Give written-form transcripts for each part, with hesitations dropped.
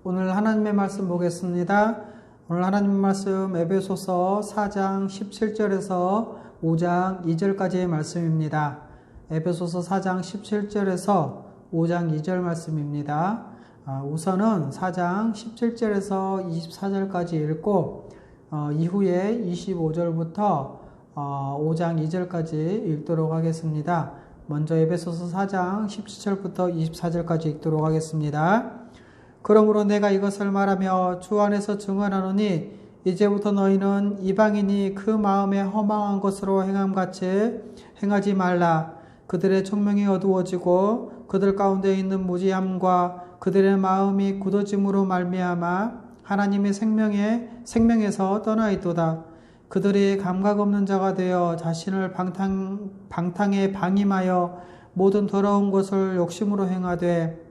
오늘 하나님의 말씀 보겠습니다. 오늘 하나님의 말씀 에베소서 4장 17절에서 5장 2절까지의 말씀입니다. 에베소서 4장 17절에서 5장 2절 말씀입니다. 우선은 4장 17절에서 24절까지 읽고 이후에 25절부터 5장 2절까지 읽도록 하겠습니다. 먼저 에베소서 4장 17절부터 24절까지 읽도록 하겠습니다. 그러므로 내가 이것을 말하며 주 안에서 증언하노니 이제부터 너희는 이방인이 그 마음에 허망한 것으로 행함같이 행하지 말라. 그들의 총명이 어두워지고 그들 가운데 있는 무지함과 그들의 마음이 굳어짐으로 말미암아 하나님의 생명에서 떠나있도다. 그들이 감각 없는 자가 되어 자신을 방탕에 방임하여 모든 더러운 것을 욕심으로 행하되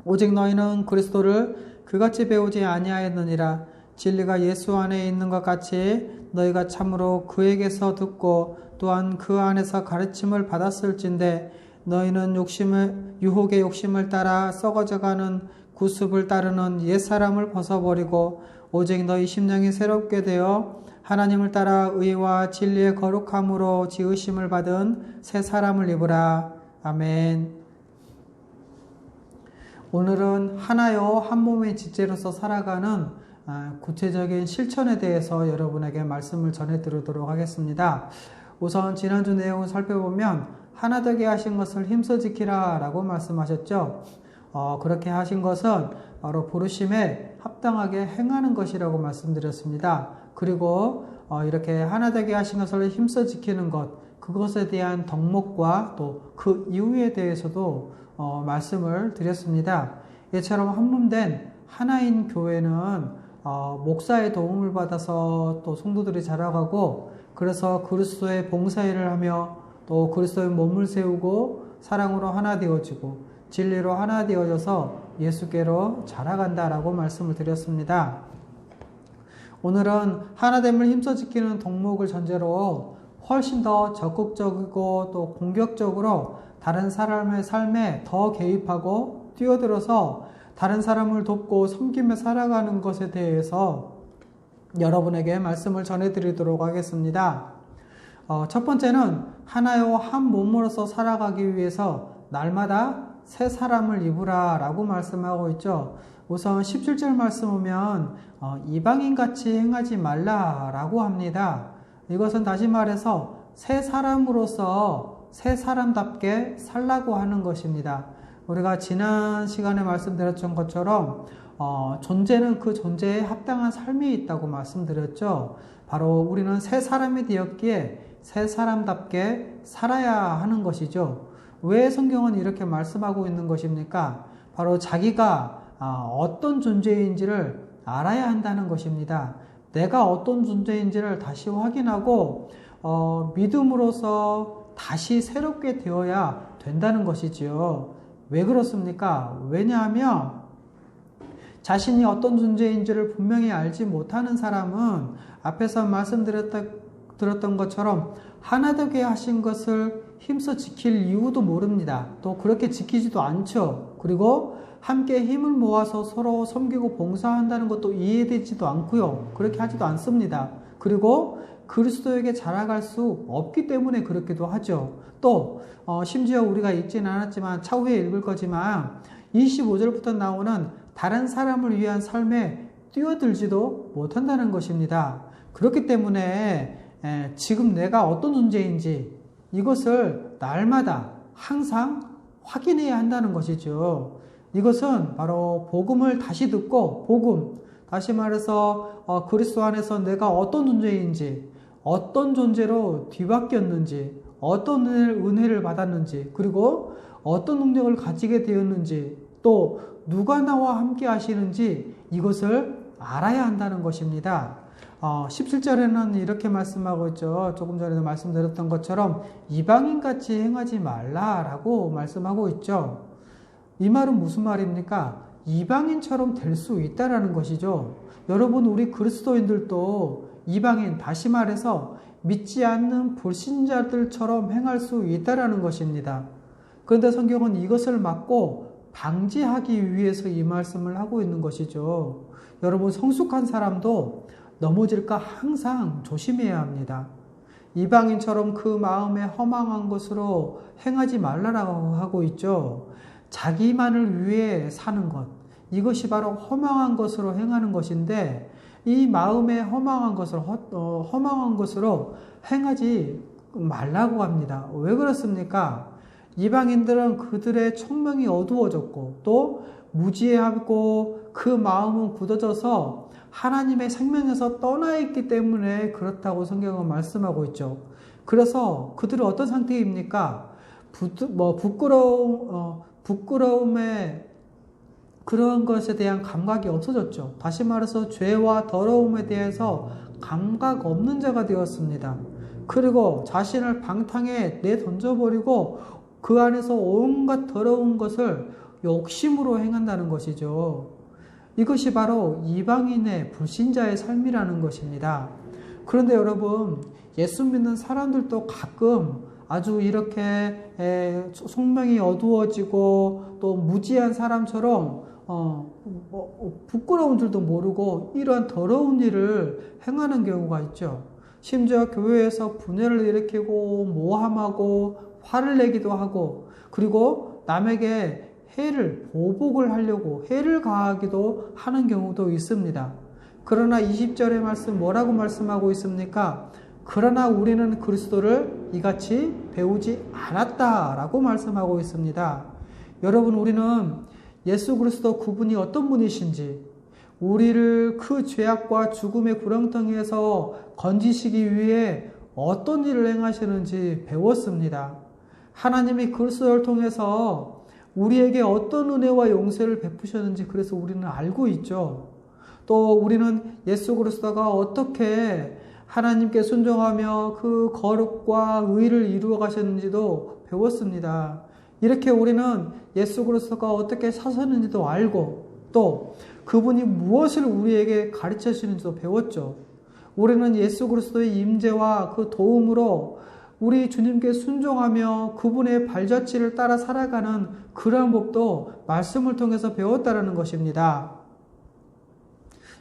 오직 너희는 그리스도를 그같이 배우지 아니하였느니라. 진리가 예수 안에 있는 것 같이 너희가 참으로 그에게서 듣고 또한 그 안에서 가르침을 받았을진데 너희는 유혹의 욕심을 따라 썩어져가는 구습을 따르는 옛사람을 벗어버리고 오직 너희 심령이 새롭게 되어 하나님을 따라 의와 진리의 거룩함으로 지으심을 받은 새 사람을 입으라. 아멘. 오늘은 하나요 한 몸의 지체로서 살아가는 구체적인 실천에 대해서 여러분에게 말씀을 전해드리도록 하겠습니다. 우선 지난주 내용을 살펴보면 하나 되게 하신 것을 힘써 지키라 라고 말씀하셨죠. 그렇게 하신 것은 바로 부르심에 합당하게 행하는 것이라고 말씀드렸습니다. 그리고 이렇게 하나 되게 하신 것을 힘써 지키는 것, 그것에 대한 덕목과 또 그 이유에 대해서도 말씀을 드렸습니다. 이처럼 한몸된 하나인 교회는 목사의 도움을 받아서 또 성도들이 자라가고 그래서 그리스도의 봉사일을 하며 또 그리스도의 몸을 세우고 사랑으로 하나 되어지고 진리로 하나 되어져서 예수께로 자라간다라고 말씀을 드렸습니다. 오늘은 하나됨을 힘써 지키는 덕목을 전제로 훨씬 더 적극적이고 또 공격적으로 다른 사람의 삶에 더 개입하고 뛰어들어서 다른 사람을 돕고 섬기며 살아가는 것에 대해서 여러분에게 말씀을 전해드리도록 하겠습니다. 첫 번째는 하나요 한 몸으로서 살아가기 위해서 날마다 새 사람을 입으라 라고 말씀하고 있죠. 우선 17절 말씀 보면 이방인같이 행하지 말라 라고 합니다. 이것은 다시 말해서 새 사람으로서 새 사람답게 살라고 하는 것입니다. 우리가 지난 시간에 말씀드렸던 것처럼 존재는 그 존재에 합당한 삶이 있다고 말씀드렸죠. 바로 우리는 새 사람이 되었기에 새 사람답게 살아야 하는 것이죠. 왜 성경은 이렇게 말씀하고 있는 것입니까? 바로 자기가 어떤 존재인지를 알아야 한다는 것입니다. 내가 어떤 존재인지를 다시 확인하고 믿음으로써 다시 새롭게 되어야 된다는 것이지요. 왜 그렇습니까? 왜냐하면 자신이 어떤 존재인지를 분명히 알지 못하는 사람은 앞에서 말씀드렸던 것처럼 하나 되게 하신 것을 힘써 지킬 이유도 모릅니다. 또 그렇게 지키지도 않죠. 그리고 함께 힘을 모아서 서로 섬기고 봉사한다는 것도 이해되지도 않고요. 그렇게 하지도 않습니다. 그리고 그리스도에게 자라갈 수 없기 때문에 그렇기도 하죠. 또 심지어 우리가 읽지는 않았지만 차후에 읽을 거지만 25절부터 나오는 다른 사람을 위한 삶에 뛰어들지도 못한다는 것입니다. 그렇기 때문에 지금 내가 어떤 존재인지 이것을 날마다 항상 확인해야 한다는 것이죠. 이것은 바로 복음을 다시 듣고 다시 말해서 그리스도 안에서 내가 어떤 존재인지 어떤 존재로 뒤바뀌었는지 어떤 은혜를 받았는지 그리고 어떤 능력을 가지게 되었는지 또 누가 나와 함께 하시는지 이것을 알아야 한다는 것입니다. 17절에는 이렇게 말씀하고 있죠. 조금 전에도 말씀드렸던 것처럼 이방인같이 행하지 말라라고 말씀하고 있죠. 이 말은 무슨 말입니까? 이방인처럼 될 수 있다라는 것이죠. 여러분, 우리 그리스도인들도 이방인, 다시 말해서 믿지 않는 불신자들처럼 행할 수 있다라는 것입니다. 그런데 성경은 이것을 막고 방지하기 위해서 이 말씀을 하고 있는 것이죠. 여러분, 성숙한 사람도 넘어질까 항상 조심해야 합니다. 이방인처럼 그 마음에 허망한 것으로 행하지 말라라고 하고 있죠. 자기만을 위해 사는 것, 이것이 바로 허망한 것으로 행하는 것인데, 이 마음에 허망한 것으로 행하지 말라고 합니다. 왜 그렇습니까? 이방인들은 그들의 청명이 어두워졌고 또 무지하고 그 마음은 굳어져서 하나님의 생명에서 떠나 있기 때문에 그렇다고 성경은 말씀하고 있죠. 그래서 그들은 어떤 상태입니까? 부끄러움에 그런 것에 대한 감각이 없어졌죠. 다시 말해서 죄와 더러움에 대해서 감각 없는 자가 되었습니다. 그리고 자신을 방탕에 내던져버리고 그 안에서 온갖 더러운 것을 욕심으로 행한다는 것이죠. 이것이 바로 이방인의 불신자의 삶이라는 것입니다. 그런데 여러분, 예수 믿는 사람들도 가끔 아주 이렇게 속명이 어두워지고 또 무지한 사람처럼 부끄러운 줄도 모르고 이러한 더러운 일을 행하는 경우가 있죠. 심지어 교회에서 분열을 일으키고 모함하고 화를 내기도 하고, 그리고 남에게 보복을 하려고 해를 가하기도 하는 경우도 있습니다. 그러나 20절의 말씀 뭐라고 말씀하고 있습니까? 그러나 우리는 그리스도를 이같이 배우지 않았다라고 말씀하고 있습니다. 여러분, 우리는 예수 그리스도 그분이 어떤 분이신지, 우리를 그 죄악과 죽음의 구렁텅이에서 건지시기 위해 어떤 일을 행하시는지 배웠습니다. 하나님이 그리스도를 통해서 우리에게 어떤 은혜와 용서를 베푸셨는지 그래서 우리는 알고 있죠. 또 우리는 예수 그리스도가 어떻게 하나님께 순종하며 그 거룩과 의를 이루어 가셨는지도 배웠습니다. 이렇게 우리는 예수 그리스도가 어떻게 사셨는지도 알고 또 그분이 무엇을 우리에게 가르쳐 주시는지도 배웠죠. 우리는 예수 그리스도의 임재와 그 도움으로 우리 주님께 순종하며 그분의 발자취를 따라 살아가는 그러한 법도 말씀을 통해서 배웠다라는 것입니다.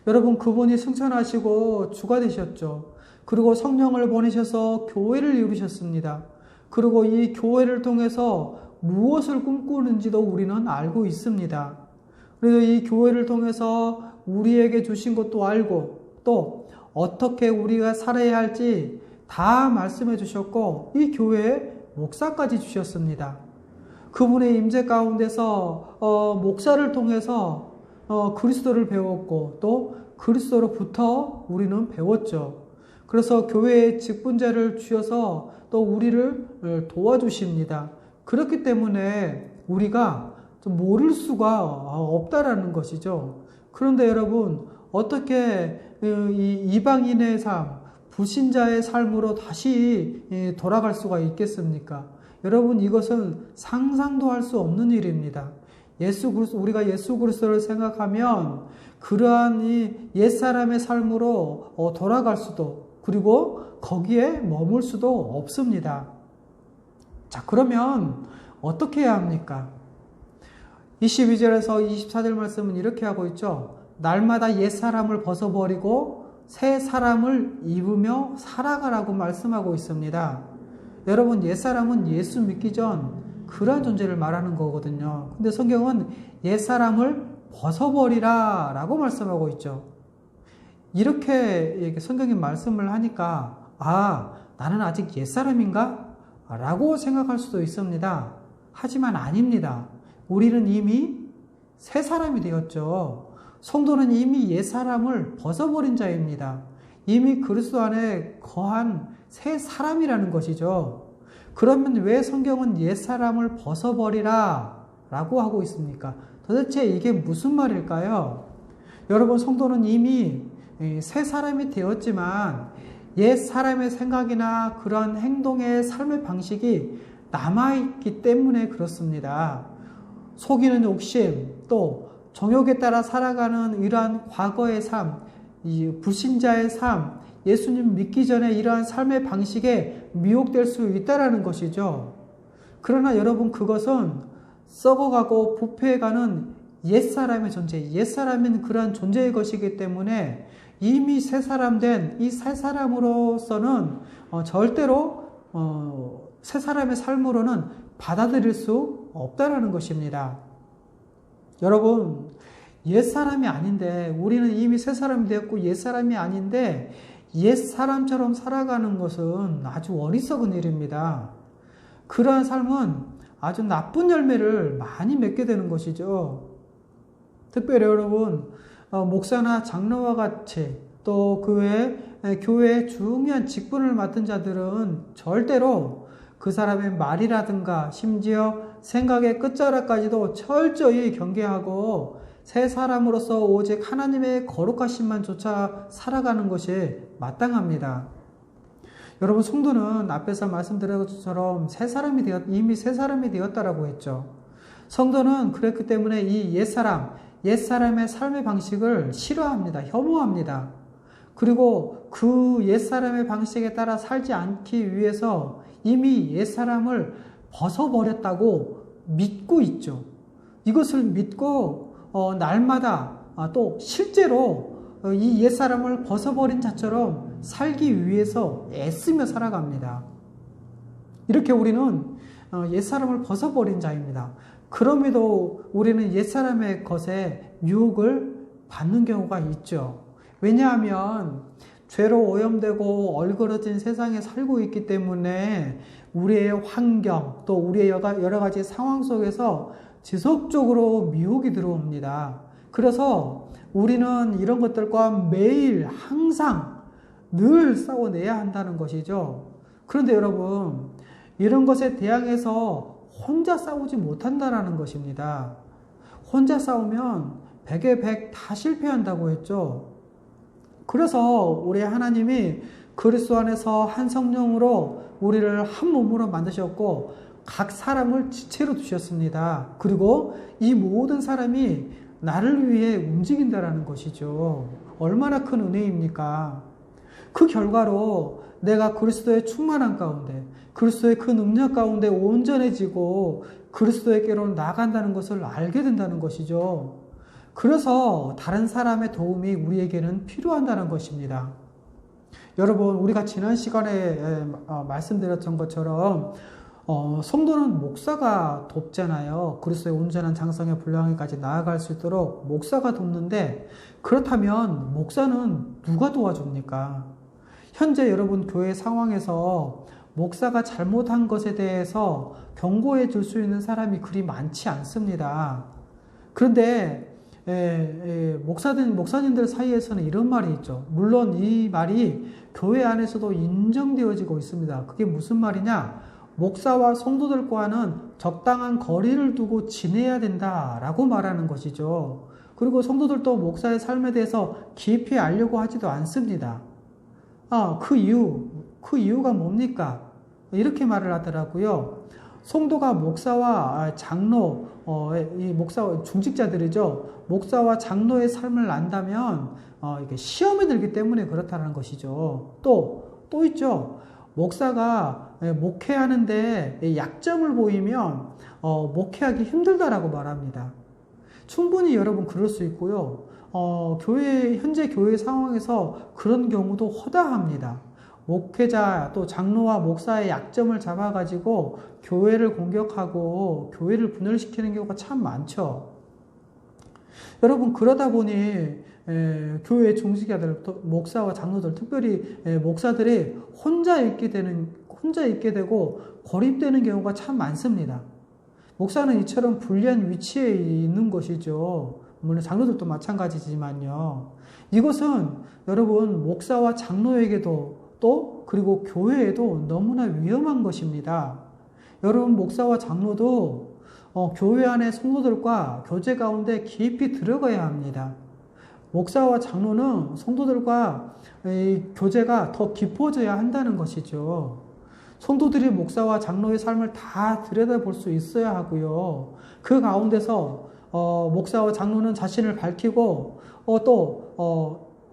여러분, 그분이 승천하시고 주가 되셨죠. 그리고 성령을 보내셔서 교회를 이루셨습니다. 그리고 이 교회를 통해서 무엇을 꿈꾸는지도 우리는 알고 있습니다. 그래서 이 교회를 통해서 우리에게 주신 것도 알고 또 어떻게 우리가 살아야 할지 다 말씀해 주셨고 이 교회에 목사까지 주셨습니다. 그분의 임재 가운데서 목사를 통해서 그리스도를 배웠고 또 그리스도로부터 우리는 배웠죠. 그래서 교회의 직분자를 주셔서 또 우리를 도와주십니다. 그렇기 때문에 우리가 좀 모를 수가 없다라는 것이죠. 그런데 여러분, 어떻게 이 이방인의 삶, 불신자의 삶으로 다시 돌아갈 수가 있겠습니까? 여러분, 이것은 상상도 할 수 없는 일입니다. 우리가 예수 그리스도를 생각하면 그러한 이 옛사람의 삶으로 돌아갈 수도 그리고 거기에 머물 수도 없습니다. 자, 그러면 어떻게 해야 합니까? 22절에서 24절 말씀은 이렇게 하고 있죠. 날마다 옛사람을 벗어버리고 새 사람을 입으며 살아가라고 말씀하고 있습니다. 여러분, 옛사람은 예수 믿기 전 그러한 존재를 말하는 거거든요. 근데 성경은 옛사람을 벗어버리라 라고 말씀하고 있죠. 이렇게 성경이 말씀을 하니까 나는 아직 옛사람인가? 라고 생각할 수도 있습니다. 하지만 아닙니다. 우리는 이미 새 사람이 되었죠. 성도는 이미 옛사람을 벗어버린 자입니다. 이미 그리스도 안에 거한 새 사람이라는 것이죠. 그러면 왜 성경은 옛사람을 벗어버리라 라고 하고 있습니까? 도대체 이게 무슨 말일까요? 여러분, 성도는 이미 새 사람이 되었지만 옛사람의 생각이나 그런 행동의 삶의 방식이 남아있기 때문에 그렇습니다. 속이는 욕심, 또 정욕에 따라 살아가는 이러한 과거의 삶, 이 불신자의 삶, 예수님 믿기 전에 이러한 삶의 방식에 미혹될 수 있다라는 것이죠. 그러나 여러분, 그것은 썩어가고 부패해가는 옛사람의 존재, 옛사람인 그러한 존재의 것이기 때문에 이미 새 사람 된 이 새 사람으로서는 절대로 새 사람의 삶으로는 받아들일 수 없다라는 것입니다. 여러분, 옛사람이 아닌데, 우리는 이미 새 사람이 되었고 옛사람이 아닌데 옛사람처럼 살아가는 것은 아주 어리석은 일입니다. 그러한 삶은 아주 나쁜 열매를 많이 맺게 되는 것이죠. 특별히 여러분, 목사나 장로와 같이 또 그 외에 교회의 중요한 직분을 맡은 자들은 절대로 그 사람의 말이라든가 심지어 생각의 끝자락까지도 철저히 경계하고 새 사람으로서 오직 하나님의 거룩하심만 쫓아 살아가는 것이 마땅합니다. 여러분, 성도는 앞에서 말씀드린 것처럼 이미 새 사람이 되었다라고 했죠. 성도는 그랬기 때문에 이 옛사람의 삶의 방식을 싫어합니다. 혐오합니다. 그리고 그 옛사람의 방식에 따라 살지 않기 위해서 이미 옛사람을 벗어버렸다고 믿고 있죠. 이것을 믿고 날마다 또 실제로 이 옛사람을 벗어버린 자처럼 살기 위해서 애쓰며 살아갑니다. 이렇게 우리는 옛사람을 벗어버린 자입니다. 그럼에도 우리는 옛사람의 것에 유혹을 받는 경우가 있죠. 왜냐하면 죄로 오염되고 얼그러진 세상에 살고 있기 때문에 우리의 환경 또 우리의 여러 가지 상황 속에서 지속적으로 미혹이 들어옵니다. 그래서 우리는 이런 것들과 매일 항상 늘 싸워내야 한다는 것이죠. 그런데 여러분, 이런 것에 대항해서 혼자 싸우지 못한다는 것입니다. 혼자 싸우면 100에 100 다 실패한다고 했죠. 그래서 우리 하나님이 그리스도 안에서 한 성령으로 우리를 한 몸으로 만드셨고 각 사람을 지체로 두셨습니다. 그리고 이 모든 사람이 나를 위해 움직인다라는 것이죠. 얼마나 큰 은혜입니까? 그 결과로 내가 그리스도의 충만한 가운데, 그리스도의 그 능력 가운데 온전해지고 그리스도에게로 나간다는 것을 알게 된다는 것이죠. 그래서 다른 사람의 도움이 우리에게는 필요한다는 것입니다. 여러분, 우리가 지난 시간에 말씀드렸던 것처럼 성도는 목사가 돕잖아요. 그리스도의 온전한 장성의 분량에까지 나아갈 수 있도록 목사가 돕는데, 그렇다면 목사는 누가 도와줍니까? 현재 여러분 교회 상황에서 목사가 잘못한 것에 대해서 경고해 줄 수 있는 사람이 그리 많지 않습니다. 그런데 목사님들 사이에서는 이런 말이 있죠. 물론 이 말이 교회 안에서도 인정되어지고 있습니다. 그게 무슨 말이냐? 목사와 성도들과는 적당한 거리를 두고 지내야 된다라고 말하는 것이죠. 그리고 성도들도 목사의 삶에 대해서 깊이 알려고 하지도 않습니다. 그 이유가 뭡니까? 이렇게 말을 하더라고요. 성도가 목사와 장로, 중직자들이죠. 목사와 장로의 삶을 안다면, 이게 시험에 들기 때문에 그렇다는 것이죠. 또 있죠. 목사가 목회하는데 약점을 보이면, 목회하기 힘들다라고 말합니다. 충분히 여러분 그럴 수 있고요. 현재 교회 상황에서 그런 경우도 허다합니다. 목회자 또 장로와 목사의 약점을 잡아가지고 교회를 공격하고 교회를 분열시키는 경우가 참 많죠. 여러분, 그러다 보니 교회 중직자들, 목사와 장로들, 특별히 목사들이 혼자 있게 되고 고립되는 경우가 참 많습니다. 목사는 이처럼 불리한 위치에 있는 것이죠. 물론 장로들도 마찬가지지만요. 이것은 여러분 목사와 장로에게도 또 그리고 교회에도 너무나 위험한 것입니다. 여러분, 목사와 장로도 교회 안의 성도들과 교제 가운데 깊이 들어가야 합니다. 목사와 장로는 성도들과 교제가 더 깊어져야 한다는 것이죠. 성도들이 목사와 장로의 삶을 다 들여다볼 수 있어야 하고요. 그 가운데서 목사와 장로는 자신을 밝히고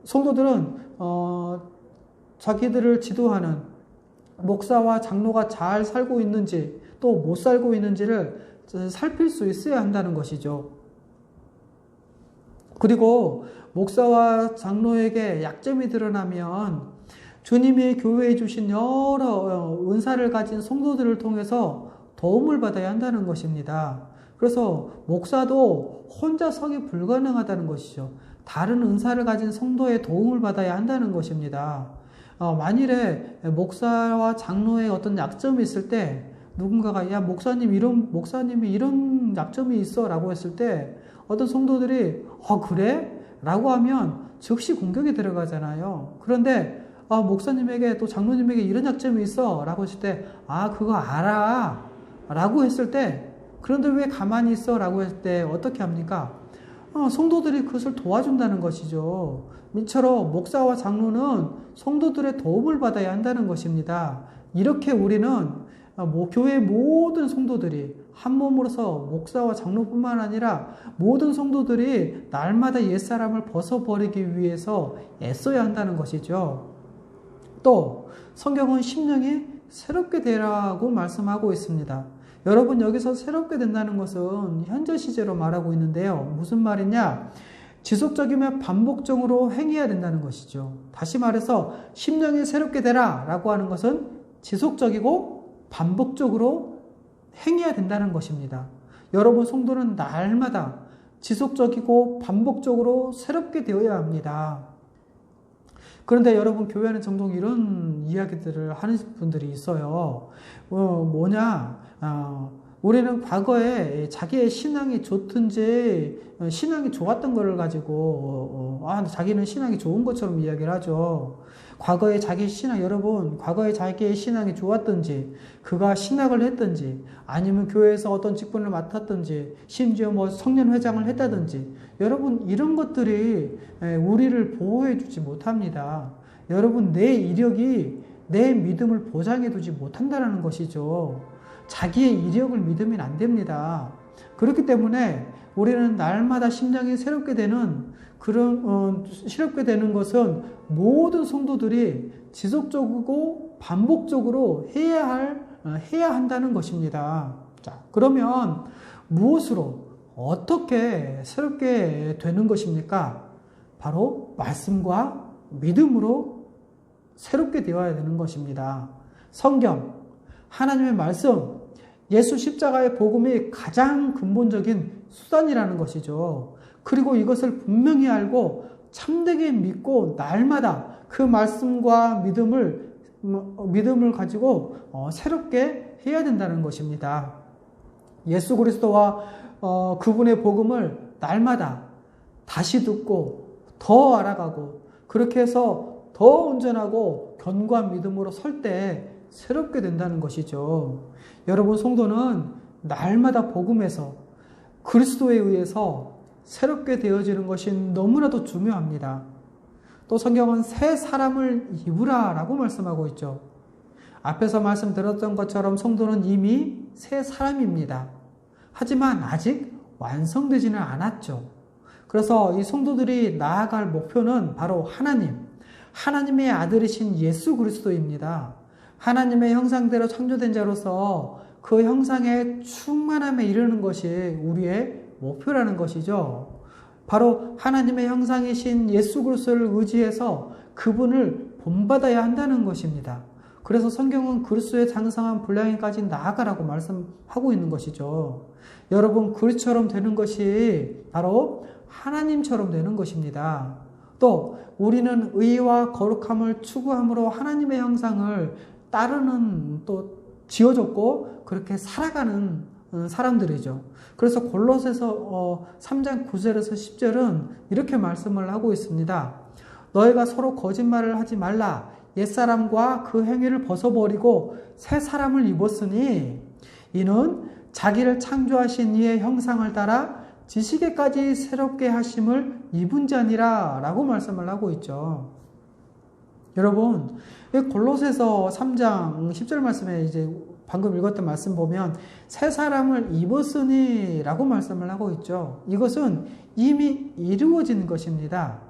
성도들은 자기들을 지도하는 목사와 장로가 잘 살고 있는지 또 못 살고 있는지를 살필 수 있어야 한다는 것이죠. 그리고 목사와 장로에게 약점이 드러나면 주님이 교회에 주신 여러 은사를 가진 성도들을 통해서 도움을 받아야 한다는 것입니다. 그래서 목사도 혼자 서기 불가능하다는 것이죠. 다른 은사를 가진 성도의 도움을 받아야 한다는 것입니다. 만일에 목사와 장로의 어떤 약점이 있을 때 누군가가 야 목사님이 이런 약점이 있어 라고 했을 때 어떤 성도들이 그래? 라고 하면 즉시 공격이 들어가잖아요. 그런데 목사님에게 또 장로님에게 이런 약점이 있어 라고 했을 때 그거 알아 라고 했을 때 그런데 왜 가만히 있어 라고 했을 때 어떻게 합니까? 성도들이 그것을 도와준다는 것이죠. 이처럼 목사와 장로는 성도들의 도움을 받아야 한다는 것입니다. 이렇게 우리는 교회 모든 성도들이 한 몸으로서 목사와 장로뿐만 아니라 모든 성도들이 날마다 옛사람을 벗어버리기 위해서 애써야 한다는 것이죠. 또 성경은 심령이 새롭게 되라고 말씀하고 있습니다. 여러분 여기서 새롭게 된다는 것은 현재 시제로 말하고 있는데요. 무슨 말이냐? 지속적이며 반복적으로 행해야 된다는 것이죠. 다시 말해서 심령이 새롭게 되라 라고 하는 것은 지속적이고 반복적으로 행해야 된다는 것입니다. 여러분 성도는 날마다 지속적이고 반복적으로 새롭게 되어야 합니다. 그런데 여러분 교회는 종종 이런 이야기들을 하는 분들이 있어요. 우리는 과거에 자기의 신앙이 좋든지 신앙이 좋았던 것을 가지고 자기는 신앙이 좋은 것처럼 이야기를 하죠. 과거에 자기의 신앙이 좋았든지 그가 신학을 했든지 아니면 교회에서 어떤 직분을 맡았든지 심지어 청년회장을 했다든지 여러분 이런 것들이 우리를 보호해 주지 못합니다. 여러분 내 이력이 내 믿음을 보장해 두지 못한다는 것이죠. 자기의 이력을 믿으면 안 됩니다. 그렇기 때문에 우리는 날마다 심령이 새롭게 되는 것은 모든 성도들이 지속적이고 반복적으로 해야 한다는 것입니다. 자, 그러면 무엇으로 어떻게 새롭게 되는 것입니까? 바로 말씀과 믿음으로 새롭게 되어야 되는 것입니다. 성경, 하나님의 말씀, 예수 십자가의 복음이 가장 근본적인 수단이라는 것이죠. 그리고 이것을 분명히 알고 참되게 믿고 날마다 그 말씀과 믿음을 가지고 새롭게 해야 된다는 것입니다. 예수 그리스도와 그분의 복음을 날마다 다시 듣고 더 알아가고 그렇게 해서 더 온전하고 견고한 믿음으로 설 때 새롭게 된다는 것이죠. 여러분 성도는 날마다 복음에서 그리스도에 의해서 새롭게 되어지는 것이 너무나도 중요합니다. 또 성경은 새 사람을 입으라 라고 말씀하고 있죠. 앞에서 말씀드렸던 것처럼 성도는 이미 새 사람입니다. 하지만 아직 완성되지는 않았죠. 그래서 이 성도들이 나아갈 목표는 바로 하나님의 아들이신 예수 그리스도입니다. 하나님의 형상대로 창조된 자로서 그 형상의 충만함에 이르는 것이 우리의 목표라는 것이죠. 바로 하나님의 형상이신 예수 그리스도를 의지해서 그분을 본받아야 한다는 것입니다. 그래서 성경은 그리스도의 장성한 분량에까지 나아가라고 말씀하고 있는 것이죠. 여러분 그리스도처럼 되는 것이 바로 하나님처럼 되는 것입니다. 또 우리는 의와 거룩함을 추구함으로 하나님의 형상을 따르는 또 지어졌고 그렇게 살아가는 사람들이죠. 그래서 골로새서 3장 9절에서 10절은 이렇게 말씀을 하고 있습니다. 너희가 서로 거짓말을 하지 말라. 옛사람과 그 행위를 벗어버리고 새 사람을 입었으니 이는 자기를 창조하신 이의 형상을 따라 지식에까지 새롭게 하심을 입은 자니라 라고 말씀을 하고 있죠. 여러분 골로새서 3장 10절 말씀에 이제 방금 읽었던 말씀 보면 새 사람을 입었으니 라고 말씀을 하고 있죠. 이것은 이미 이루어진 것입니다.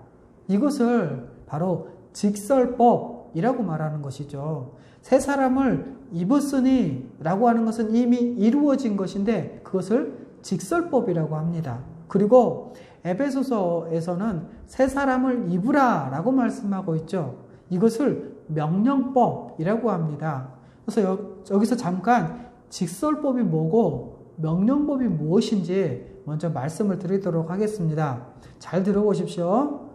이것을 바로 직설법, 법이라고 말하는 것이죠. 새 사람을 입었으니 라고 하는 것은 이미 이루어진 것인데 그것을 직설법이라고 합니다. 그리고 에베소서에서는 새 사람을 입으라 라고 말씀하고 있죠. 이것을 명령법이라고 합니다. 그래서 여기서 잠깐 직설법이 뭐고 명령법이 무엇인지 먼저 말씀을 드리도록 하겠습니다. 잘 들어보십시오.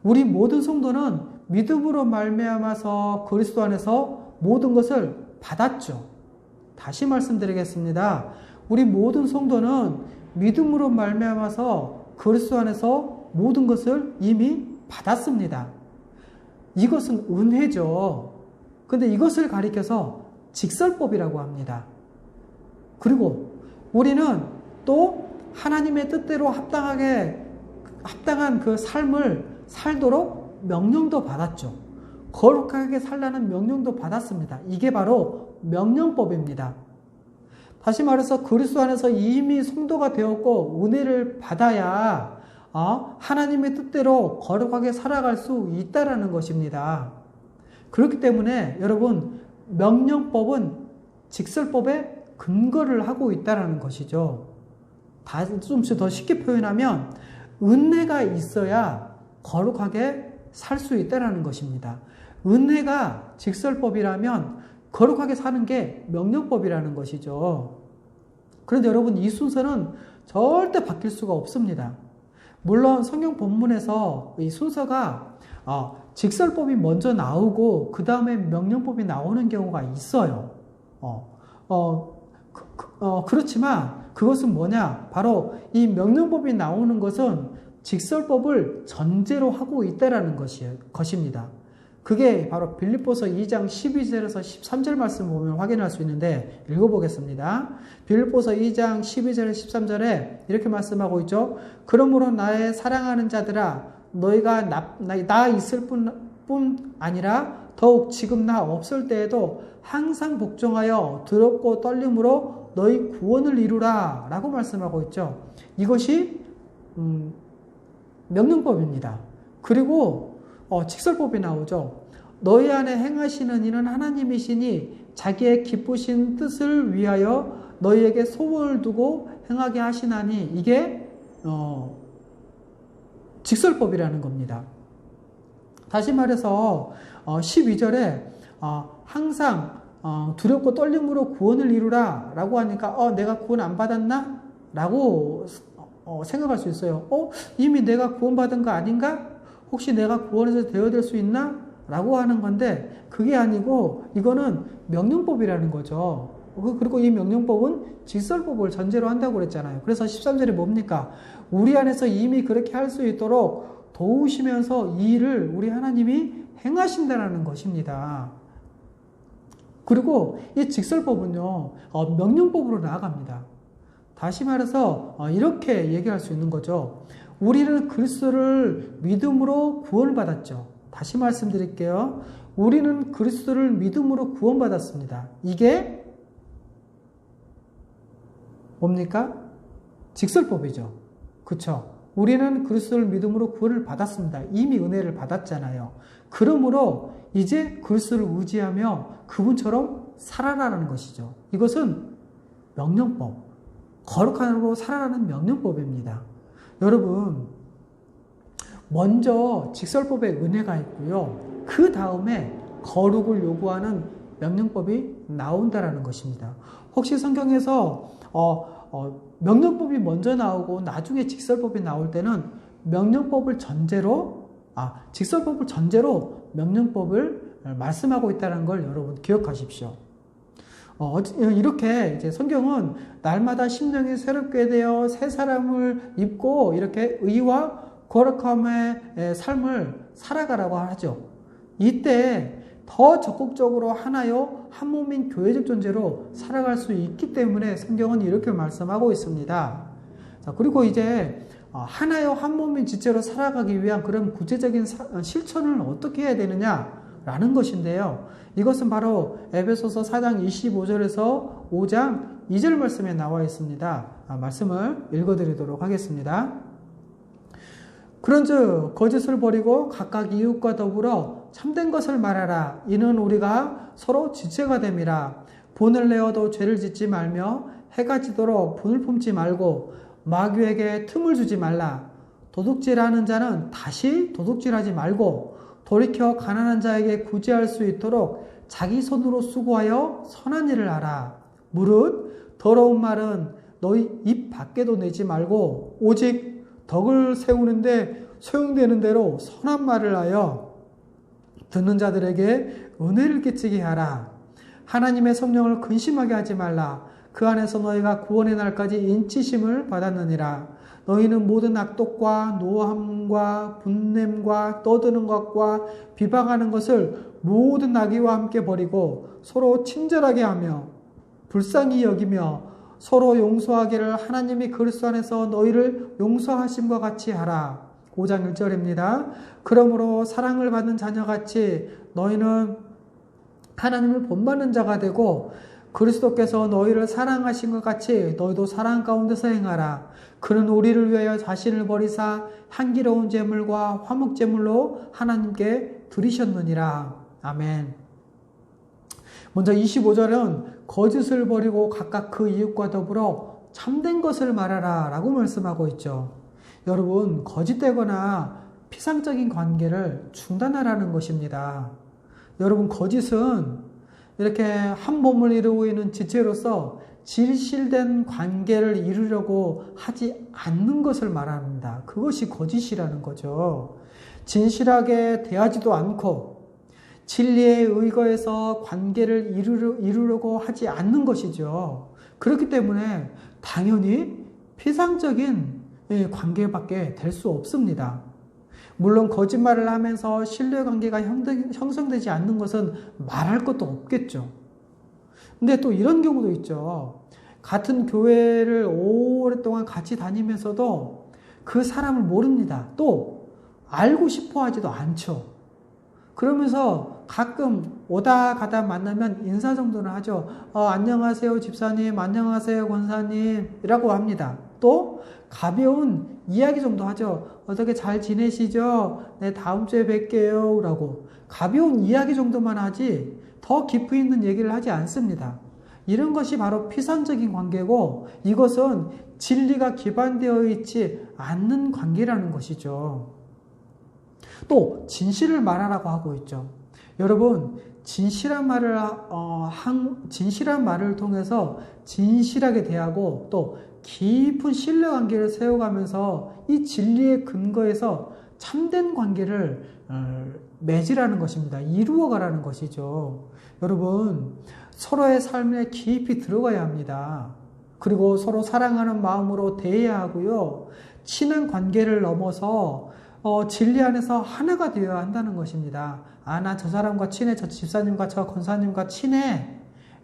우리 모든 성도는 믿음으로 말미암아서 그리스도 안에서 모든 것을 받았죠. 다시 말씀드리겠습니다. 우리 모든 성도는 믿음으로 말미암아서 그리스도 안에서 모든 것을 이미 받았습니다. 이것은 은혜죠. 근데 이것을 가리켜서 직설법이라고 합니다. 그리고 우리는 또 하나님의 뜻대로 합당한 그 삶을 살도록 명령도 받았죠. 거룩하게 살라는 명령도 받았습니다. 이게 바로 명령법입니다. 다시 말해서 그리스도 안에서 이미 성도가 되었고 은혜를 받아야 하나님의 뜻대로 거룩하게 살아갈 수 있다라는 것입니다. 그렇기 때문에 여러분 명령법은 직설법에 근거를 하고 있다라는 것이죠. 좀 더 쉽게 표현하면 은혜가 있어야 거룩하게 살 수 있다라는 것입니다. 은혜가 직설법이라면 거룩하게 사는 게 명령법이라는 것이죠. 그런데 여러분 이 순서는 절대 바뀔 수가 없습니다. 물론 성경 본문에서 이 순서가 직설법이 먼저 나오고 그 다음에 명령법이 나오는 경우가 있어요. 그렇지만 그것은 뭐냐? 바로 이 명령법이 나오는 것은 직설법을 전제로 하고 있다라는 것입니다. 그게 바로 빌립보서 2장 12절에서 13절 말씀 보면 확인할 수 있는데 읽어보겠습니다. 빌립보서 2장 12절 13절에 이렇게 말씀하고 있죠. 그러므로 나의 사랑하는 자들아 너희가 나 있을 뿐 아니라 더욱 지금 나 없을 때에도 항상 복종하여 두렵고 떨림으로 너희 구원을 이루라 라고 말씀하고 있죠. 이것이 명령법입니다. 그리고 직설법이 나오죠. 너희 안에 행하시는 이는 하나님이시니 자기의 기쁘신 뜻을 위하여 너희에게 소원을 두고 행하게 하시나니 이게 직설법이라는 겁니다. 다시 말해서 12절에 항상 두렵고 떨림으로 구원을 이루라 라고 하니까 내가 구원 안 받았나? 라고 생각할 수 있어요. 이미 내가 구원받은 거 아닌가? 혹시 내가 구원에서 되어들 수 있나? 라고 하는 건데 그게 아니고 이거는 명령법이라는 거죠. 그리고 이 명령법은 직설법을 전제로 한다고 그랬잖아요. 그래서 13절에 뭡니까? 우리 안에서 이미 그렇게 할 수 있도록 도우시면서 이 일을 우리 하나님이 행하신다는 것입니다. 그리고 이 직설법은요, 명령법으로 나아갑니다. 다시 말해서 이렇게 얘기할 수 있는 거죠. 우리는 그리스도를 믿음으로 구원을 받았죠. 다시 말씀드릴게요. 우리는 그리스도를 믿음으로 구원받았습니다. 이게 뭡니까? 직설법이죠. 그렇죠? 우리는 그리스도를 믿음으로 구원을 받았습니다. 이미 은혜를 받았잖아요. 그러므로 이제 그리스도를 의지하며 그분처럼 살아나라는 것이죠. 이것은 명령법, 거룩함으로 살아나는 명령법입니다. 여러분, 먼저 직설법의 은혜가 있고요. 그 다음에 거룩을 요구하는 명령법이 나온다라는 것입니다. 혹시 성경에서 명령법이 먼저 나오고 나중에 직설법이 나올 때는 직설법을 전제로 명령법을 말씀하고 있다는 걸 여러분 기억하십시오. 이렇게 이제 성경은 날마다 심령이 새롭게 되어 새 사람을 입고 이렇게 의와 거룩함의 삶을 살아가라고 하죠. 이때 더 적극적으로 하나요 한 몸인 교회적 존재로 살아갈 수 있기 때문에 성경은 이렇게 말씀하고 있습니다. 자, 그리고 이제 하나요 한 몸인 지체로 살아가기 위한 그런 구체적인 실천을 어떻게 해야 되느냐라는 것인데요. 이것은 바로 에베소서 4장 25절에서 5장 2절 말씀에 나와 있습니다. 말씀을 읽어드리도록 하겠습니다. 그런즉 거짓을 버리고 각각 이웃과 더불어 참된 것을 말하라. 이는 우리가 서로 지체가 됨이라. 본을 내어도 죄를 짓지 말며 해가 지도록 분을 품지 말고 마귀에게 틈을 주지 말라. 도둑질하는 자는 다시 도둑질하지 말고 돌이켜 가난한 자에게 구제할 수 있도록 자기 손으로 수고하여 선한 일을 하라. 무릇 더러운 말은 너희 입 밖에도 내지 말고 오직 덕을 세우는데 소용되는 대로 선한 말을 하여 듣는 자들에게 은혜를 끼치게 하라. 하나님의 성령을 근심하게 하지 말라. 그 안에서 너희가 구원의 날까지 인치심을 받았느니라. 너희는 모든 악독과 노함과 분냄과 떠드는 것과 비방하는 것을 모든 악의와 함께 버리고 서로 친절하게 하며 불쌍히 여기며 서로 용서하기를 하나님이 그리스도 안에서 너희를 용서하심과 같이 하라. 5장 1절입니다. 그러므로 사랑을 받는 자녀같이 너희는 하나님을 본받는 자가 되고 그리스도께서 너희를 사랑하신 것 같이 너희도 사랑 가운데서 행하라. 그는 우리를 위하여 자신을 버리사 향기로운 제물과 화목 제물로 하나님께 드리셨느니라. 아멘. 먼저 25절은 거짓을 버리고 각각 그 이웃과 더불어 참된 것을 말하라 라고 말씀하고 있죠. 여러분, 거짓되거나 피상적인 관계를 중단하라는 것입니다. 여러분, 거짓은 이렇게 한 몸을 이루고 있는 지체로서 진실된 관계를 이루려고 하지 않는 것을 말합니다. 그것이 거짓이라는 거죠. 진실하게 대하지도 않고 진리에 의거해서 관계를 이루려고 하지 않는 것이죠. 그렇기 때문에 당연히 피상적인 관계밖에 될 수 없습니다. 물론 거짓말을 하면서 신뢰관계가 형성되지 않는 것은 말할 것도 없겠죠. 근데 또 이런 경우도 있죠. 같은 교회를 오랫동안 같이 다니면서도 그 사람을 모릅니다. 또 알고 싶어 하지도 않죠. 그러면서 가끔 오다 가다 만나면 인사 정도는 하죠. 안녕하세요 집사님, 안녕하세요 권사님 이라고 합니다. 또 가벼운 이야기 정도 하죠. 어떻게 잘 지내시죠? 네, 다음 주에 뵐게요 라고 가벼운 이야기 정도만 하지 더 깊이 있는 얘기를 하지 않습니다. 이런 것이 바로 피상적인 관계고 이것은 진리가 기반되어 있지 않는 관계라는 것이죠. 또 진실을 말하라고 하고 있죠. 여러분, 진실한 말을 통해서 진실하게 대하고 또 깊은 신뢰관계를 세워가면서 이 진리의 근거에서 참된 관계를 맺으라는 것입니다. 이루어가라는 것이죠. 여러분, 서로의 삶에 깊이 들어가야 합니다. 그리고 서로 사랑하는 마음으로 대해야 하고요. 친한 관계를 넘어서 진리 안에서 하나가 되어야 한다는 것입니다. 나 저 사람과 친해, 저 집사님과 저 권사님과 친해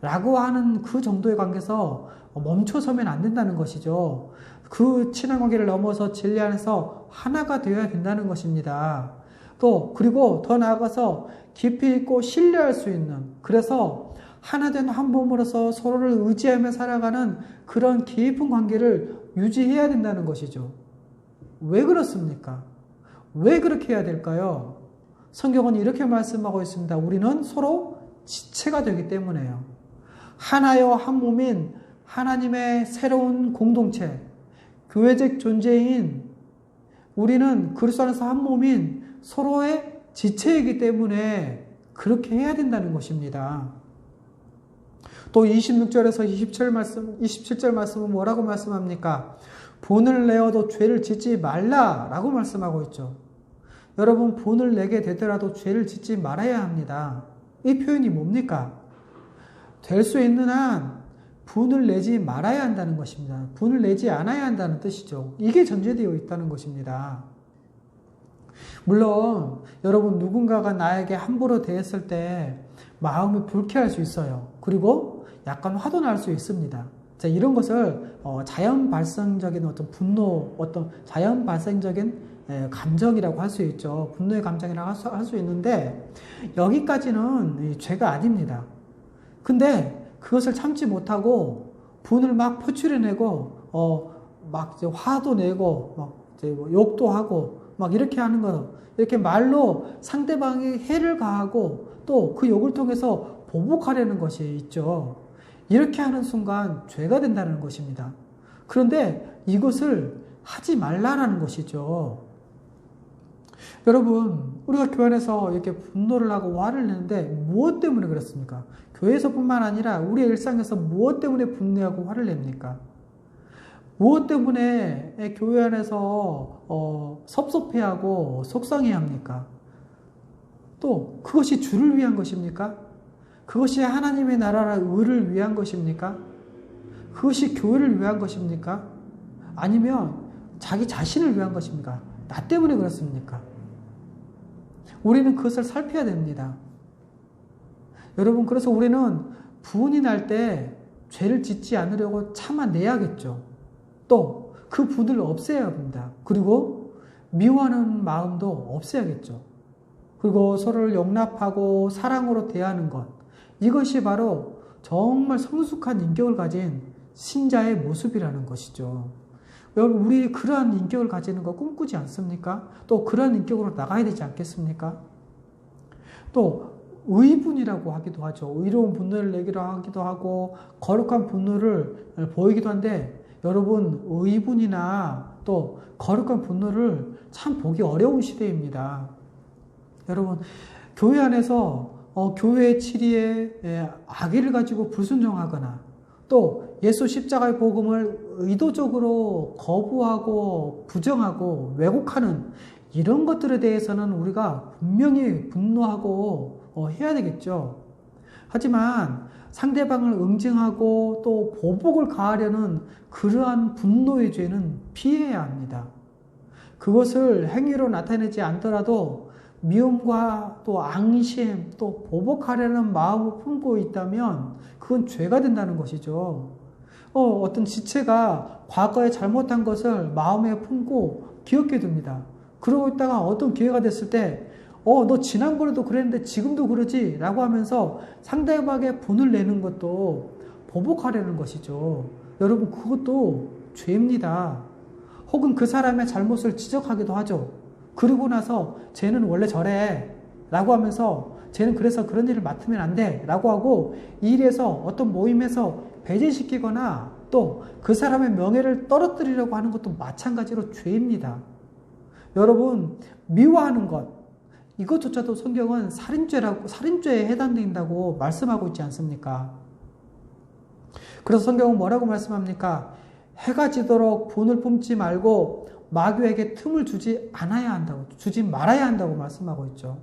라고 하는 그 정도의 관계에서 멈춰서면 안 된다는 것이죠. 그 친한 관계를 넘어서 진리 안에서 하나가 되어야 된다는 것입니다. 또 그리고 더 나아가서 깊이 있고 신뢰할 수 있는, 그래서 하나된 한 몸으로서 서로를 의지하며 살아가는 그런 깊은 관계를 유지해야 된다는 것이죠. 왜 그렇습니까? 왜 그렇게 해야 될까요? 성경은 이렇게 말씀하고 있습니다. 우리는 서로 지체가 되기 때문에요. 하나여 한 몸인 하나님의 새로운 공동체, 교회적 존재인 우리는 그리스도 안에서 한 몸인 서로의 지체이기 때문에 그렇게 해야 된다는 것입니다. 또 26절에서 27절 말씀은 뭐라고 말씀합니까? 본을 내어도 죄를 짓지 말라라고 말씀하고 있죠. 여러분, 본을 내게 되더라도 죄를 짓지 말아야 합니다. 이 표현이 뭡니까? 될 수 있는 한 분을 내지 말아야 한다는 것입니다. 분을 내지 않아야 한다는 뜻이죠. 이게 전제되어 있다는 것입니다. 물론 여러분, 누군가가 나에게 함부로 대했을 때 마음이 불쾌할 수 있어요. 그리고 약간 화도 날 수 있습니다. 자, 이런 것을 자연 발생적인 어떤 분노, 어떤 자연 발생적인 감정이라고 할 수 있죠. 분노의 감정이라고 할 수 있는데 여기까지는 죄가 아닙니다. 근데 그것을 참지 못하고 분을 막 표출해내고 막 이제 화도 내고 막 이제 뭐 욕도 하고 막 이렇게 하는 거, 이렇게 말로 상대방이 해를 가하고 또 그 욕을 통해서 보복하려는 것이 있죠. 이렇게 하는 순간 죄가 된다는 것입니다. 그런데 이것을 하지 말라라는 것이죠. 여러분, 우리가 교회 안에서 이렇게 분노를 하고 화를 내는데 무엇 때문에 그렇습니까? 교회에서뿐만 아니라 우리의 일상에서 무엇 때문에 분노하고 화를 냅니까? 무엇 때문에 교회 안에서 섭섭해하고 속상해합니까? 또 그것이 주를 위한 것입니까? 그것이 하나님의 나라의 의를 위한 것입니까? 그것이 교회를 위한 것입니까? 아니면 자기 자신을 위한 것입니까? 나 때문에 그렇습니까? 우리는 그것을 살펴야 됩니다. 여러분, 그래서 우리는 분이 날 때 죄를 짓지 않으려고 참아내야겠죠. 또 그 분을 없애야 합니다. 그리고 미워하는 마음도 없애야겠죠. 그리고 서로를 용납하고 사랑으로 대하는 것, 이것이 바로 정말 성숙한 인격을 가진 신자의 모습이라는 것이죠. 여러분, 우리 그러한 인격을 가지는 거 꿈꾸지 않습니까? 또 그러한 인격으로 나가야 되지 않겠습니까? 또 의분이라고 하기도 하죠. 의로운 분노를 내기로 하기도 하고 거룩한 분노를 보이기도 한데, 여러분, 의분이나 또 거룩한 분노를 참 보기 어려운 시대입니다. 여러분, 교회 안에서 교회의 치리에 악의를 가지고 불순종하거나 또 예수 십자가의 복음을 의도적으로 거부하고 부정하고 왜곡하는 이런 것들에 대해서는 우리가 분명히 분노하고 해야 되겠죠. 하지만 상대방을 응징하고 또 보복을 가하려는 그러한 분노의 죄는 피해야 합니다. 그것을 행위로 나타내지 않더라도 미움과 또 앙심, 또 보복하려는 마음을 품고 있다면 그건 죄가 된다는 것이죠. 어떤 지체가 과거에 잘못한 것을 마음에 품고 기억해 둡니다. 그러고 있다가 어떤 기회가 됐을 때 너 지난번에도 그랬는데 지금도 그러지? 라고 하면서 상대방의 분을 내는 것도 보복하려는 것이죠. 여러분, 그것도 죄입니다. 혹은 그 사람의 잘못을 지적하기도 하죠. 그러고 나서 쟤는 원래 저래 라고 하면서 쟤는 그래서 그런 일을 맡으면 안 돼 라고 하고 이 일에서 어떤 모임에서 배제시키거나 또 그 사람의 명예를 떨어뜨리려고 하는 것도 마찬가지로 죄입니다. 여러분, 미워하는 것, 이것조차도 성경은 살인죄에 해당된다고 말씀하고 있지 않습니까? 그래서 성경은 뭐라고 말씀합니까? 해가 지도록 분을 품지 말고 마귀에게 틈을 주지 말아야 한다고 말씀하고 있죠.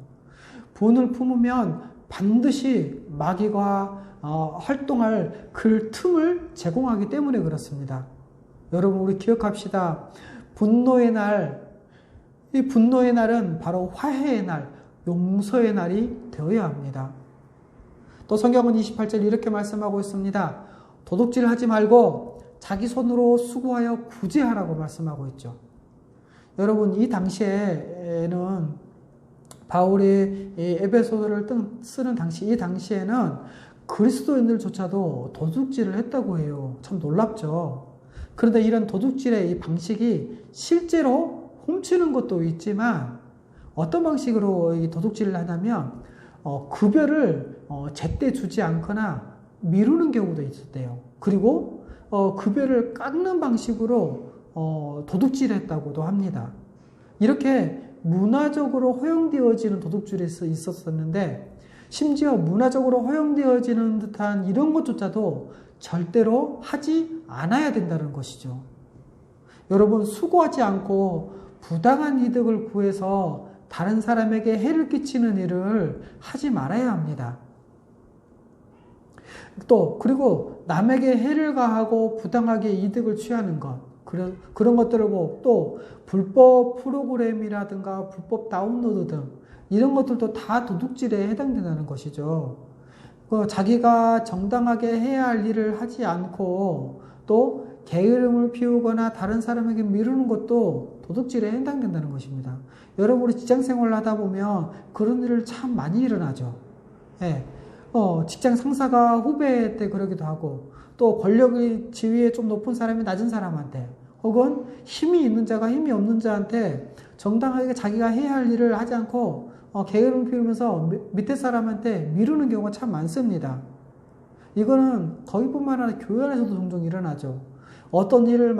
분을 품으면 반드시 마귀가 활동할 그 틈을 제공하기 때문에 그렇습니다. 여러분, 우리 기억합시다. 분노의 날, 이 분노의 날은 바로 화해의 날, 용서의 날이 되어야 합니다. 또 성경은 28절 이렇게 말씀하고 있습니다. 도둑질 하지 말고 자기 손으로 수고하여 구제하라고 말씀하고 있죠. 여러분, 이 당시에는 바울이 에베소서를 쓰는 이 당시에는 그리스도인들조차도 도둑질을 했다고 해요. 참 놀랍죠. 그런데 이런 도둑질의 이 방식이 실제로 훔치는 것도 있지만 어떤 방식으로 이 도둑질을 하냐면 급여를 제때 주지 않거나 미루는 경우도 있었대요. 그리고 급여를 깎는 방식으로 도둑질했다고 합니다. 이렇게 문화적으로 허용되어지는 도둑질이 있었었는데, 심지어 문화적으로 허용되어지는 듯한 이런 것조차도 절대로 하지 않아야 된다는 것이죠. 여러분, 수고하지 않고 부당한 이득을 구해서 다른 사람에게 해를 끼치는 일을 하지 말아야 합니다. 그리고 남에게 해를 가하고 부당하게 이득을 취하는 것, 그런 것들을 또 불법 프로그램이라든가 불법 다운로드 등 이런 것들도 다 도둑질에 해당된다는 것이죠. 자기가 정당하게 해야 할 일을 하지 않고 또 게으름을 피우거나 다른 사람에게 미루는 것도 도둑질에 해당된다는 것입니다. 여러분, 우리 직장생활을 하다 보면 그런 일을 참 많이 일어나죠. 예. 직장 상사가 후배한테 그러기도 하고, 또 권력의 지위에 좀 높은 사람이 낮은 사람한테, 혹은 힘이 있는 자가 힘이 없는 자한테 정당하게 자기가 해야 할 일을 하지 않고 게으름 피우면서 밑에 사람한테 미루는 경우가 참 많습니다. 이거는 거기뿐만 아니라 교회 안에서도 종종 일어나죠. 어떤 일을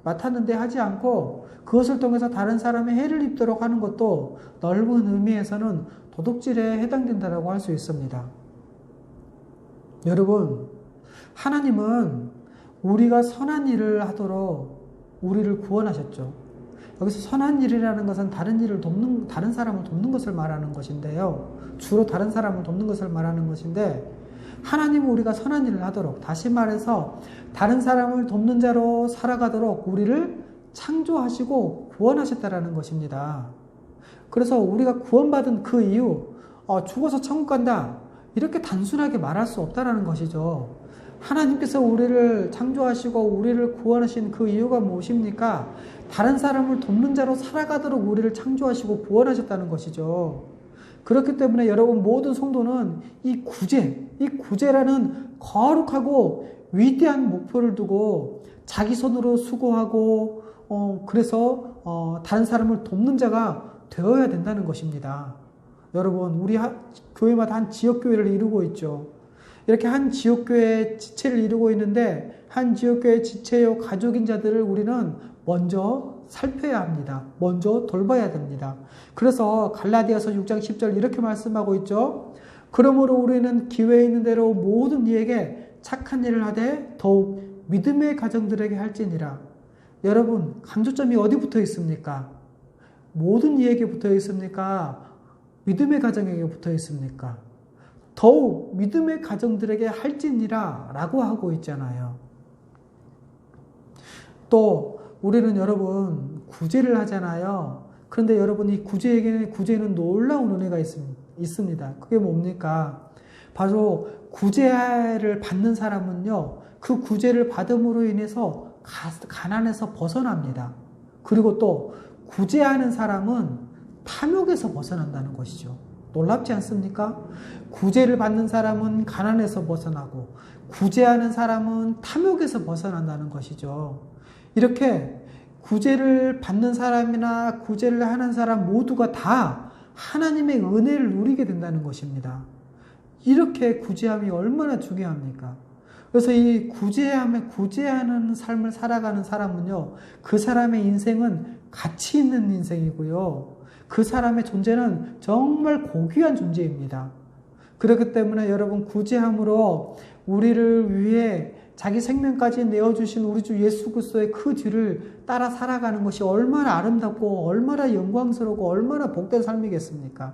맡았는데 하지 않고 그것을 통해서 다른 사람의 해를 입도록 하는 것도 넓은 의미에서는 도둑질에 해당된다고 할 수 있습니다. 여러분, 하나님은 우리가 선한 일을 하도록 우리를 구원하셨죠. 여기서 선한 일이라는 것은 다른 사람을 돕는 것을 말하는 것인데요. 주로 다른 사람을 돕는 것을 말하는 것인데, 하나님은 우리가 선한 일을 하도록, 다시 말해서 다른 사람을 돕는 자로 살아가도록 우리를 창조하시고 구원하셨다라는 것입니다. 그래서 우리가 구원받은 그 이유, 죽어서 천국 간다, 이렇게 단순하게 말할 수 없다라는 것이죠. 하나님께서 우리를 창조하시고 우리를 구원하신 그 이유가 무엇입니까? 다른 사람을 돕는 자로 살아가도록 우리를 창조하시고 구원하셨다는 것이죠. 그렇기 때문에 여러분 모든 성도는 이 구제라는 거룩하고 위대한 목표를 두고 자기 손으로 수고하고 그래서 다른 사람을 돕는 자가 되어야 된다는 것입니다. 여러분, 우리 교회마다 한 지역교회를 이루고 있죠. 이렇게 한 지역교회의 지체를 이루고 있는데 한 지역교회의 지체요 가족인 자들을 우리는 먼저 살펴야 합니다. 먼저 돌봐야 됩니다. 그래서 갈라디아서 6장 10절 이렇게 말씀하고 있죠. 그러므로 우리는 기회 있는 대로 모든 이에게 착한 일을 하되 더욱 믿음의 가정들에게 할지니라. 여러분, 강조점이 어디 붙어 있습니까? 모든 이에게 붙어 있습니까? 믿음의 가정에게 붙어 있습니까? 더욱 믿음의 가정들에게 할지니라 라고 하고 있잖아요. 또 우리는 여러분 구제를 하잖아요. 그런데 여러분 이 구제는 놀라운 은혜가 있습니다. 그게 뭡니까? 바로 구제를 받는 사람은요, 그 구제를 받음으로 인해서 가난에서 벗어납니다. 그리고 또 구제하는 사람은 탐욕에서 벗어난다는 것이죠. 놀랍지 않습니까? 구제를 받는 사람은 가난에서 벗어나고 구제하는 사람은 탐욕에서 벗어난다는 것이죠. 이렇게 구제를 받는 사람이나 구제를 하는 사람 모두가 다 하나님의 은혜를 누리게 된다는 것입니다. 이렇게 구제함이 얼마나 중요합니까? 그래서 이 구제하는 삶을 살아가는 사람은요, 그 사람의 인생은 가치 있는 인생이고요. 그 사람의 존재는 정말 고귀한 존재입니다. 그렇기 때문에 여러분 구제함으로 우리를 위해 자기 생명까지 내어주신 우리 주 예수 그리스도의 그 뒤를 따라 살아가는 것이 얼마나 아름답고 얼마나 영광스럽고 얼마나 복된 삶이겠습니까?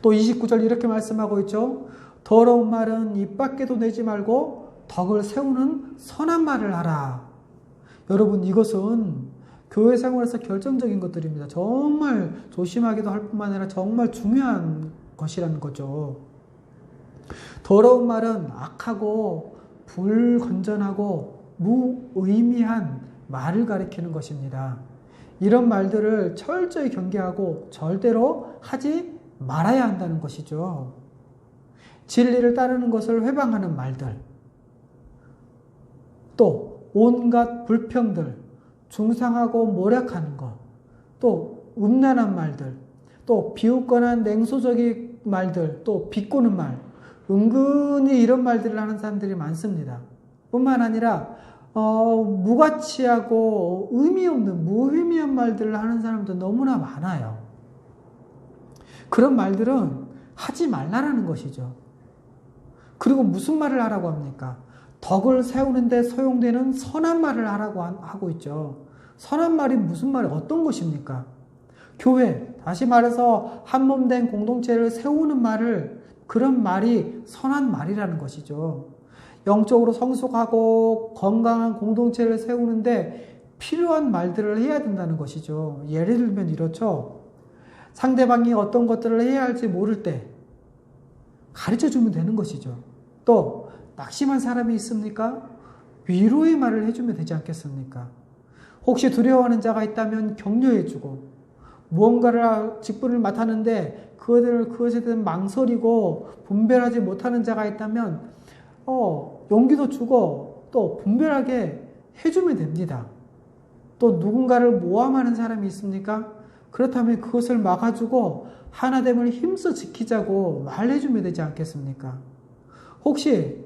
또 29절 이렇게 말씀하고 있죠. 더러운 말은 입 밖에도 내지 말고 덕을 세우는 선한 말을 하라. 여러분, 이것은 교회 생활에서 결정적인 것들입니다. 정말 조심하기도 할 뿐만 아니라 정말 중요한 것이라는 거죠. 더러운 말은 악하고 불건전하고 무의미한 말을 가리키는 것입니다. 이런 말들을 철저히 경계하고 절대로 하지 말아야 한다는 것이죠. 진리를 따르는 것을 회방하는 말들, 또 온갖 불평들, 중상하고 모략하는 것, 또 음란한 말들, 또 비웃거나 냉소적인 말들, 또 비꼬는 말, 은근히 이런 말들을 하는 사람들이 많습니다. 뿐만 아니라 무가치하고 의미 없는 무의미한 말들을 하는 사람도 너무나 많아요. 그런 말들은 하지 말라라는 것이죠. 그리고 무슨 말을 하라고 합니까? 덕을 세우는데 소용되는 선한 말을 하라고 하고 있죠. 선한 말이 무슨 말이 어떤 것입니까? 교회, 다시 말해서 한몸된 공동체를 세우는 말을, 그런 말이 선한 말이라는 것이죠. 영적으로 성숙하고 건강한 공동체를 세우는데 필요한 말들을 해야 된다는 것이죠. 예를 들면 이렇죠. 상대방이 어떤 것들을 해야 할지 모를 때 가르쳐주면 되는 것이죠. 또 낙심한 사람이 있습니까? 위로의 말을 해주면 되지 않겠습니까? 혹시 두려워하는 자가 있다면 격려해주고, 무언가를 직분을 맡았는데 그것에 대한 망설이고 분별하지 못하는 자가 있다면 용기도 주고 또 분별하게 해주면 됩니다. 또 누군가를 모함하는 사람이 있습니까? 그렇다면 그것을 막아주고 하나됨을 힘써 지키자고 말해주면 되지 않겠습니까? 혹시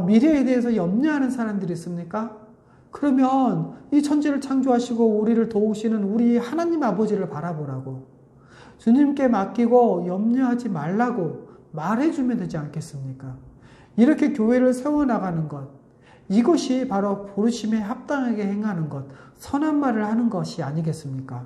미래에 대해서 염려하는 사람들이 있습니까? 그러면 이 천지를 창조하시고 우리를 도우시는 우리 하나님 아버지를 바라보라고, 주님께 맡기고 염려하지 말라고 말해주면 되지 않겠습니까? 이렇게 교회를 세워나가는 것, 이것이 바로 부르심에 합당하게 행하는 것, 선한 말을 하는 것이 아니겠습니까?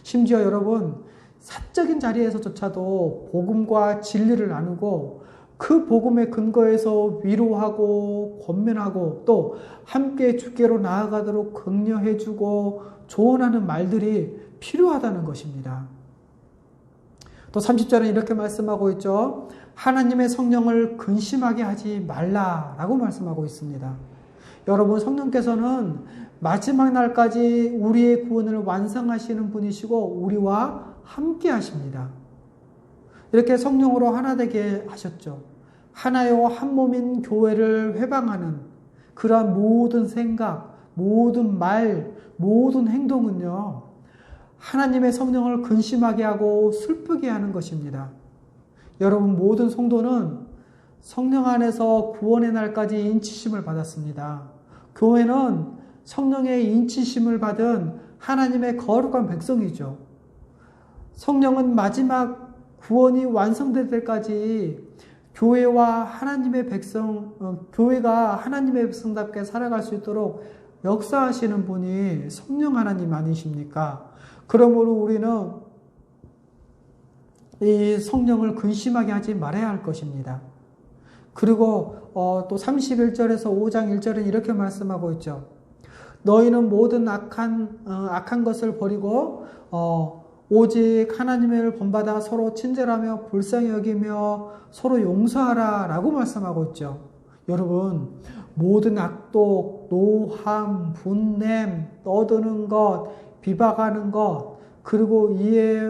심지어 여러분, 사적인 자리에서조차도 복음과 진리를 나누고 그 복음의 근거에서 위로하고 권면하고 또 함께 주께로 나아가도록 격려해주고 조언하는 말들이 필요하다는 것입니다. 또 30절은 이렇게 말씀하고 있죠. 하나님의 성령을 근심하게 하지 말라라고 말씀하고 있습니다. 여러분, 성령께서는 마지막 날까지 우리의 구원을 완성하시는 분이시고 우리와 함께 하십니다. 이렇게 성령으로 하나 되게 하셨죠. 하나요 한 몸인 교회를 회방하는 그러한 모든 생각, 모든 말, 모든 행동은요, 하나님의 성령을 근심하게 하고 슬프게 하는 것입니다. 여러분, 모든 성도는 성령 안에서 구원의 날까지 인치심을 받았습니다. 교회는 성령의 인치심을 받은 하나님의 거룩한 백성이죠. 성령은 마지막 구원이 완성될 때까지 교회가 하나님의 백성답게 살아갈 수 있도록 역사하시는 분이 성령 하나님 아니십니까? 그러므로 우리는 이 성령을 근심하게 하지 말아야 할 것입니다. 그리고 또 31절에서 5장 1절은 이렇게 말씀하고 있죠. 너희는 모든 악한 것을 버리고 오직 하나님을 본받아 서로 친절하며 불쌍히 여기며 서로 용서하라 라고 말씀하고 있죠. 여러분, 모든 악독, 노함, 분냄, 떠드는 것, 비박하는 것, 그리고 이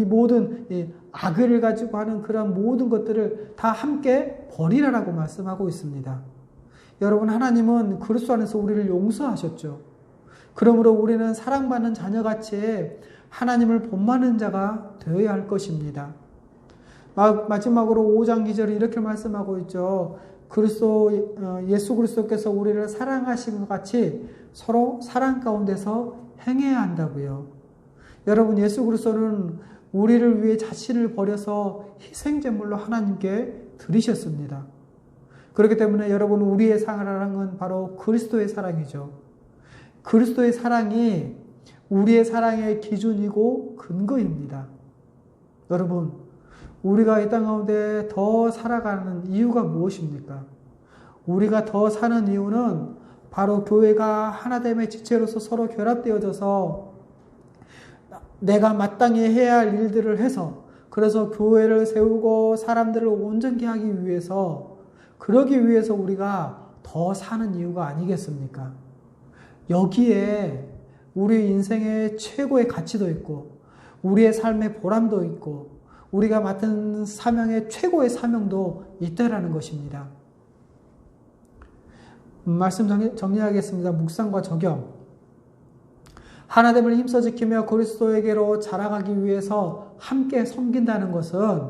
모든 악을 가지고 하는 그런 모든 것들을 다 함께 버리라라고 말씀하고 있습니다. 여러분, 하나님은 그리스도 안에서 우리를 용서하셨죠. 그러므로 우리는 사랑받는 자녀같이 하나님을 본받는 자가 되어야 할 것입니다. 마지막으로 5장 2절이 이렇게 말씀하고 있죠. 예수 그리스도께서 우리를 사랑하신 것 같이 서로 사랑 가운데서 행해야 한다고요. 여러분, 예수 그리스도는 우리를 위해 자신을 버려서 희생제물로 하나님께 드리셨습니다. 그렇기 때문에 여러분, 우리의 사랑은 바로 그리스도의 사랑이죠. 그리스도의 사랑이 우리의 사랑의 기준이고 근거입니다. 여러분, 우리가 이 땅 가운데 더 살아가는 이유가 무엇입니까? 우리가 더 사는 이유는 바로 교회가 하나됨의 지체로서 서로 결합되어져서 내가 마땅히 해야 할 일들을 해서, 그래서 교회를 세우고 사람들을 온전히 하기 위해서, 그러기 위해서 우리가 더 사는 이유가 아니겠습니까? 여기에 우리 인생의 최고의 가치도 있고 우리의 삶의 보람도 있고 우리가 맡은 사명의 최고의 사명도 있다라는 것입니다. 말씀 정리하겠습니다. 묵상과 적용. 하나됨을 힘써 지키며 그리스도에게로 자라가기 위해서 함께 섬긴다는 것은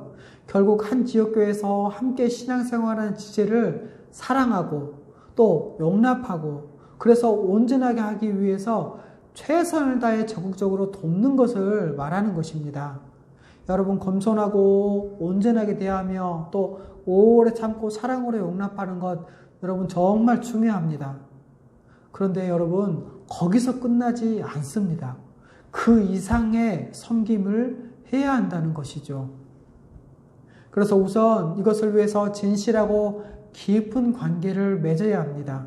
결국 한 지역교회에서 함께 신앙생활하는 지체를 사랑하고 또 용납하고 그래서 온전하게 하기 위해서 최선을 다해 적극적으로 돕는 것을 말하는 것입니다. 여러분, 겸손하고 온전하게 대하며 또 오래 참고 사랑으로 용납하는 것, 여러분 정말 중요합니다. 그런데 여러분, 거기서 끝나지 않습니다. 그 이상의 섬김을 해야 한다는 것이죠. 그래서 우선 이것을 위해서 진실하고 깊은 관계를 맺어야 합니다.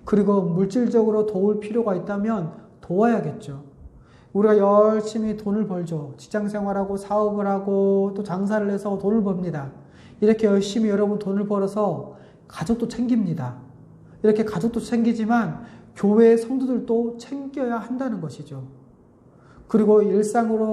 그리고 물질적으로 도울 필요가 있다면 도와야겠죠. 우리가 열심히 돈을 벌죠. 직장생활하고 사업을 하고 또 장사를 해서 돈을 법니다. 이렇게 열심히 여러분 돈을 벌어서 가족도 챙깁니다. 이렇게 가족도 챙기지만 교회의 성도들도 챙겨야 한다는 것이죠. 그리고 일상에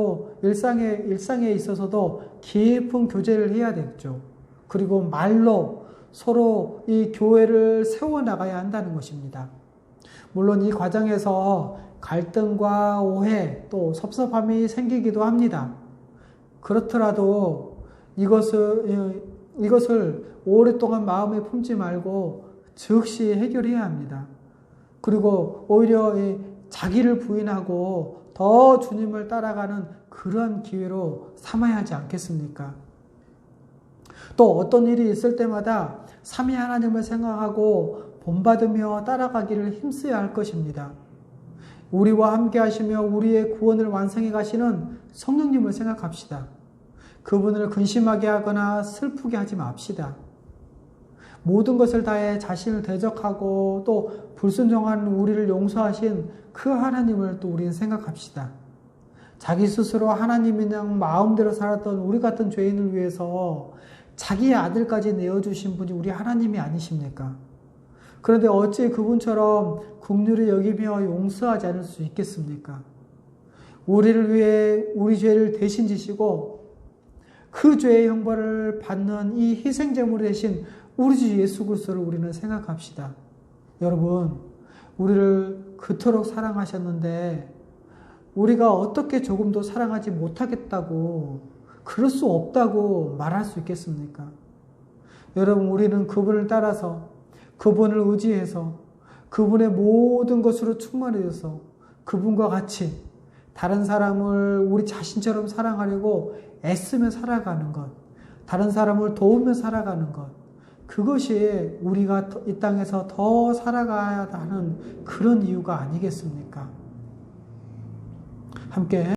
있어서도 깊은 교제를 해야 되겠죠. 그리고 말로 서로 이 교회를 세워나가야 한다는 것입니다. 물론 이 과정에서 갈등과 오해 또 섭섭함이 생기기도 합니다. 그렇더라도 이것을 오랫동안 마음에 품지 말고 즉시 해결해야 합니다. 그리고 오히려 자기를 부인하고 더 주님을 따라가는 그런 기회로 삼아야 하지 않겠습니까? 또 어떤 일이 있을 때마다 삼위 하나님을 생각하고 본받으며 따라가기를 힘써야 할 것입니다. 우리와 함께 하시며 우리의 구원을 완성해 가시는 성령님을 생각합시다. 그분을 근심하게 하거나 슬프게 하지 맙시다. 모든 것을 다해 자신을 대적하고 또 불순종한 우리를 용서하신 그 하나님을 또 우리는 생각합시다. 자기 스스로 하나님이 그냥 마음대로 살았던 우리 같은 죄인을 위해서 자기의 아들까지 내어주신 분이 우리 하나님이 아니십니까? 그런데 어찌 그분처럼 긍휼히 여기며 용서하지 않을 수 있겠습니까? 우리를 위해 우리 죄를 대신 지시고 그 죄의 형벌을 받는 이 희생제물이 되신 우리 주 예수 그리스도를 우리는 생각합시다. 여러분, 우리를 그토록 사랑하셨는데 우리가 어떻게 조금도 사랑하지 못하겠다고, 그럴 수 없다고 말할 수 있겠습니까? 여러분, 우리는 그분을 따라서, 그분을 의지해서, 그분의 모든 것으로 충만해져서 그분과 같이 다른 사람을 우리 자신처럼 사랑하려고 애쓰며 살아가는 것, 다른 사람을 도우며 살아가는 것, 그것이 우리가 이 땅에서 더 살아가야 하는 그런 이유가 아니겠습니까? 함께